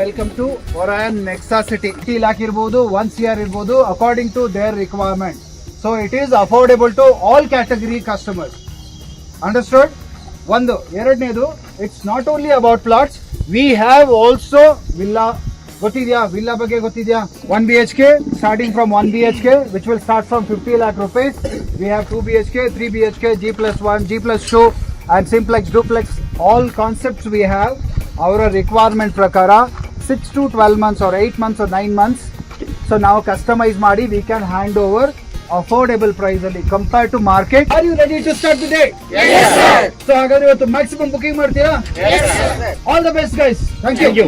Welcome to Orion Nexa City. 3 lakh ಇರಬಹುದು, 1 CR ಇರಬಹುದು, according to their requirement. So it is affordable to all category customers. Understood? ಒಂದು. ಎರಡನೇದು, it's not only about plots, we have also villa. ಗೊತ್ತಿದ್ಯಾ villa ಬಗ್ಗೆ? ಗೊತ್ತಿದ್ಯಾ? 1 BHK starting from 1 BHK which will start from 50 lakh rupees. We have 2 BHK, 3 BHK, G+1, G+2 and simplex, duplex. All concepts we have. Our requirement prakara 6 to 12 months or 8 months or 9 months. So now customize ಮಾಡಿ we can hand over affordable price ಅಲ್ಲಿ compared to market. Are you ready to start today? Yes sir. So ಹಾಗಾದ್ರೆ ಇವತ್ತು maximum booking ಮಾಡ್ತೀರಾ? Yes sir. All the best guys. Thank you.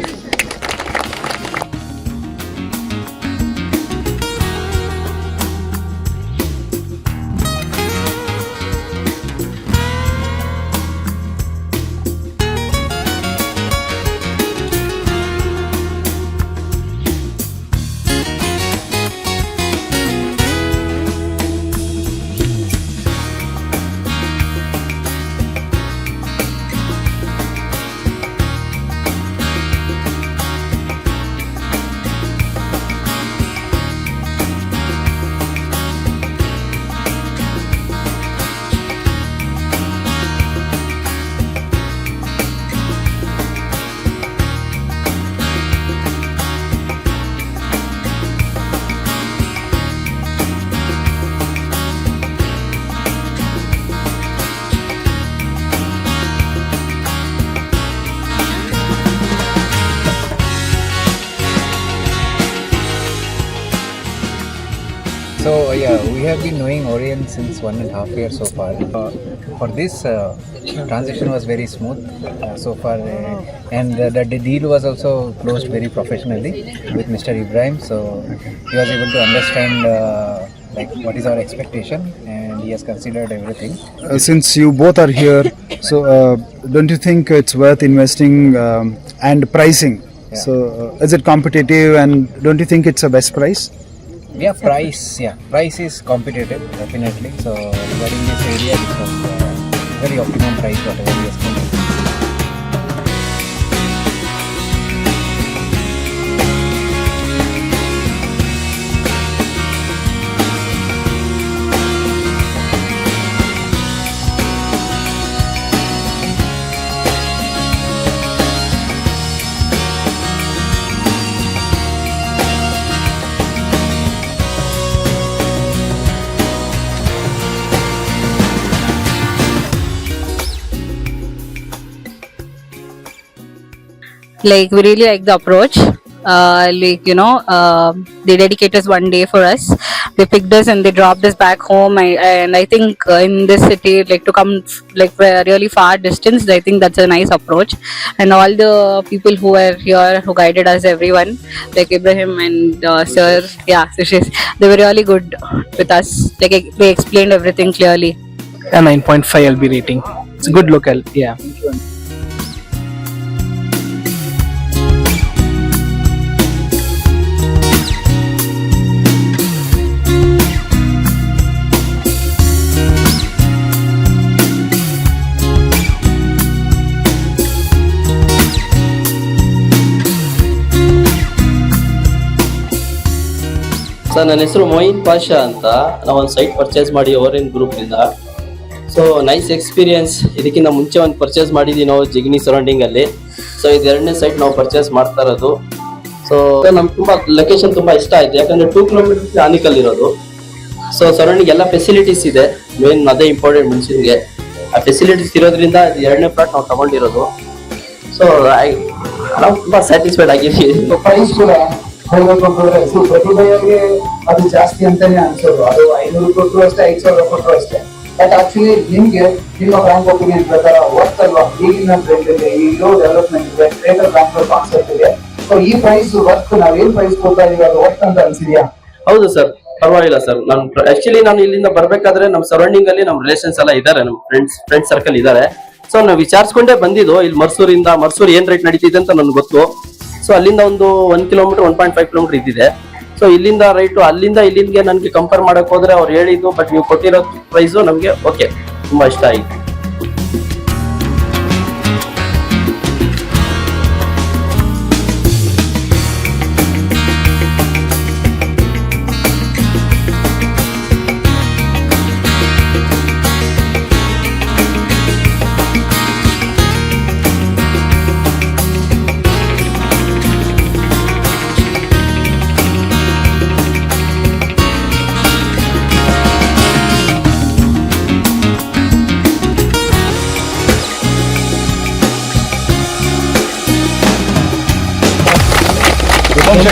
So yeah, we have been knowing Orion since 1.5 years so far. For this, transition was very smooth so far, and the deal was also closed very professionally with Mr. Ibrahim. So he was able to understand like what is our expectation, and he has considered everything. Since you both are here, so don't you think it's worth investing and pricing? Yeah. So is it competitive, and don't you think it's a best price? Price is competitive definitely. So regarding this area, it was very optimum price whatever he has given. Like we really like the approach. They dedicated us 1 day for us. They picked us and they dropped us back home. And I think in this city, like to come like really far distance, I think that's a nice approach. And all the people who were here, who guided us, everyone, like Ibrahim and Sir, Sushis, they were really good with us. Like they explained everything clearly. A 9.5 LB rating. It's a good local. Yeah. Sir, ನನ್ನ ಹೆಸರು ಮೊಯಿನ್ ಪಾಷಾ ಅಂತ. ನಾವೊಂದು site purchase ಮಾಡಿ Orion ಗ್ರೂಪ್ನಿಂದ. So nice experience. ಇದಕ್ಕಿಂತ ಮುಂಚೆ ಒಂದು purchase ಮಾಡಿದ್ವಿ ನಾವು ಜಿಗ್ನಿ ಸರೌಂಡಿಂಗಲ್ಲಿ. ಸೊ ಇದು 2ನೇ ಸೈಟ್ ನಾವು ಪರ್ಚೇಸ್ ಮಾಡ್ತಾ ಇರೋದು. ಸೊ ನಮ್ಗೆ ತುಂಬ ಲೊಕೇಶನ್ ತುಂಬ ಇಷ್ಟ ಆಯಿತು, ಯಾಕಂದರೆ 2 ಕಿಲೋಮೀಟರ್ಸ್ ಆನಿಕಲ್ ಇರೋದು. ಸೊ ಸರೌಂಡಿಂಗ್ ಎಲ್ಲ ಫೆಸಿಲಿಟೀಸ್ ಇದೆ, ಮೇನ್ ಅದೇ ಇಂಪಾರ್ಟೆಂಟ್ ಮನುಷ್ಯನಿಗೆ. ಆ ಫೆಸಿಲಿಟೀಸ್ ಇರೋದ್ರಿಂದ 2ನೇ ಪ್ಲಾಟ್ ನಾವು ತಗೊಂಡಿರೋದು. ಸೊ ನಾವು ತುಂಬ ಸ್ಯಾಟಿಸ್ಫೈಡ್ ಆಗಿದ್ದೀವಿ. ಪ್ರೈಸ್ ಕೂಡ ಪ್ರತಿ ಬೈಯರ್ಗೆ ಅದು ಜಾಸ್ತಿ ಅಂತಾನೆ ಅನ್ಸೋದು. ಅದು 500 ಕೊಟ್ಟರು ಅಷ್ಟೇ, 5,000 ಕೊಟ್ಟರು ಅಷ್ಟೇ. ಬಟ್ ಆಕ್ಚುಲಿ ನಿಮ್ಗೆ ನಿಮ್ಮ ಬ್ಯಾಂಕ್ ಒಪಿನಿಯನ್ ಪ್ರಕಾರ ವರ್ತ್ ಅಲ್ವಾ? ಈಗಿನ ಟ್ರೆಂಡ್ ಇದೆ, ಈಗಲೂ ಡೆವಲಪ್ಮೆಂಟ್ ಇದೆ, ಗ್ರೇಟರ್ ಬ್ಯಾಂಕ್ ಕಾನ್ಸೆಪ್ಟ್ ಇದೆ. ಸೊ ಈ ಪ್ರೈಸ್ ವರ್ತ್, ನಾವೇನ್ ಪ್ರೈಸ್ ಕೊಡ್ತಾ ಇದೀವಿ ಅದು ವರ್ತ್ ಅಂತ ಅನ್ಸಿದ್ಯಾ? ಹೌದು ಸರ್, ಪರವಾಗಿಲ್ಲ ಸರ್. ನಾನು ಇಲ್ಲಿಂದ ಬರ್ಬೇಕಾದ್ರೆ ನಮ್ಮ ಸರೌಂಡಿಂಗ್ ಅಲ್ಲಿ ನಮ್ಮ ರಿಲೇಷನ್ಸ್ ಎಲ್ಲ ಇದಾರೆ, ನಮ್ಮ ಫ್ರೆಂಡ್ ಸರ್ಕಲ್ ಇದಾರೆ. ಸೊ ನಾವು ವಿಚಾರಿಸ್ಕೊಂಡೇ ಬಂದಿದ್ದು ಇಲ್ಲಿ ಮರ್ಸೂರು ಏನ್ ರೇಟ್ ನಡೀತಿದೆ ಅಂತ ನನ್ಗೆ ಗೊತ್ತು. ಸೊ ಅಲ್ಲಿಂದ ಒಂದು 1 ಕಿಲೋಮೀಟರ್ 1.5 ಕಿಲೋಮೀಟರ್ ಇದ್ದಿದೆ. ಸೊ ಇಲ್ಲಿಂದ ರೈಟು, ಅಲ್ಲಿಂದ ಇಲ್ಲಿಂದ ನನಗೆ ಕಂಪೇರ್ ಮಾಡಕ್ ಹೋದ್ರೆ ಅವ್ರು ಹೇಳಿದ್ದು, ಬಟ್ ನೀವು ಕೊಟ್ಟಿರೋ ಪ್ರೈಸು ನಮಗೆ ಓಕೆ, ತುಂಬಾ ಇಷ್ಟ ಆಯ್ತು.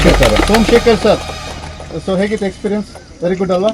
ಸೋಮಶೇಖರ್ ಸರ್. ಸೊ ಹೇಗಿತ್ತು ಎಕ್ಸ್ಪೀರಿಯನ್ಸ್? ವೆರಿ ಗುಡ್ ಅಲ್ವಾ?